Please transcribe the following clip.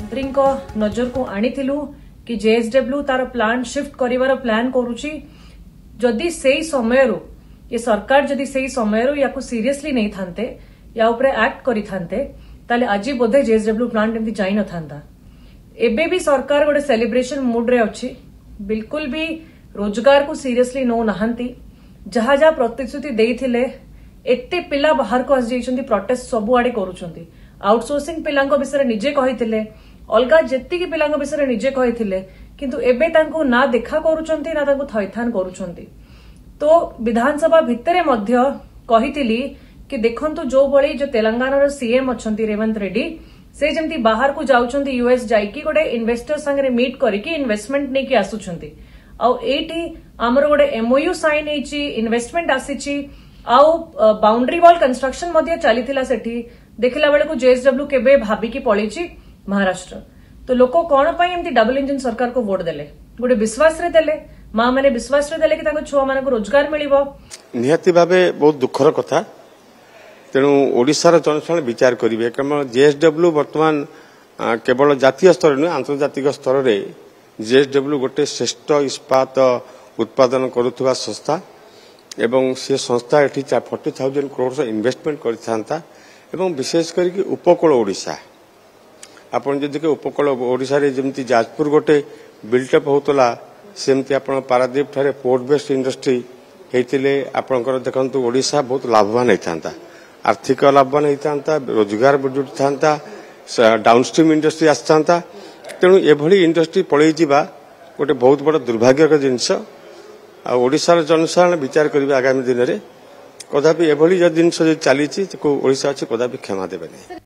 मंत्री नजर को आनीलु कि जेएसडब्ल्यू तार प्लांट शिफ्ट करिवार प्लान करुची जदि सेही समय ये सरकार जदि सेही समय या सीरियसली नहीं थांते या ऊपर एक्ट करि थांते ताले आज बोधे जेएसडब्ल्यू प्लांट एमती जाई न थांता। एबे भी सरकार गोटे सेलिब्रेशन मूड रे अछि, बिल्कुल भी रोजगार को सीरियसली नो नहांती। जहा जहा प्रतिश्रुति देइथिले एते पिला बाहर को आसी जाइछन्ती, प्रोटेस्ट सबुआडे करूछन्ती। आउटसोर्सिंग पिलांको विषय निजे कहिथिले, अलगा जेतिकी पिलांको विषय निजे कहिथिले, किंतु एबे तांको ना देखा करूछन्ती ना तांको थैथान करूछन्ती। तो विधानसभा भितरे मध्य कहिथिली कि देखंतु जो बळी जो तेलंगाना सीएम अछन्ती रेवंत रेड्डी से जमती बाहर को जाउछन्ती यूएस जाइकी गोटे इन्वेस्टर संगे मीट करिकी इन्वेस्टमेंट नेकी आसुछन्ती। आउ एटी हमर गोटे एमओयू साइन हेची, इन्वेस्टमेंट आसीची, आउ बाउंड्री वॉल कंस्ट्रक्शन मध्य चलीथिला सेठी। देखिला बेले को जेएसडब्ल्यू केबे भाबिकी पळीची महाराष्ट्र। तो लोक कोन पई एमती डबल इंजन सरकार को वोट देले, गोटे विश्वास रे देले, मां माने विश्वास रे देले कि ताको छुआ माने को रोजगार मिलिबो। निहाती भाबे बहुत दुखर कथा। तेणु ओडिशार जनसाधारण विचार करेंगे कारण जेएसडब्ल्यू बर्तमान केवल जातीय स्तर नुहे आंतर्जातिक स्तर में जेएसडब्ल्यू गोटे श्रेष्ठ इस्पात उत्पादन करुवा संस्था एवं से संस्था एटी 40,000 करोड़ इन्वेस्टमेंट करता एवं विशेष करके उपकूल ओडिशा आपन जदि उपकूल ओडिशा रे जेमती जाजपुर गोटे बिल्टअप होतला सेमती आपन पारादीप ठारे पोर्ट बेस्ड इंडस्ट्री हेतिले आपनकर देखंतु ओडिशा बहुत लाभवान होता, आर्थिक लाभवान होता, रोजगार बढ़ी था, डाउनस्ट्रीम इंडस्ट्री आसता। तेणु एभली इंडस्ट्री पलि जावा गोटे बहुत बड़ दुर्भाग्य जिनस। ओडिशार जनसाधारण विचार करेंगे आगामी दिन में कदापि एभली जिनस चली ओडिशा अच्छी कदापि क्षमा देवे।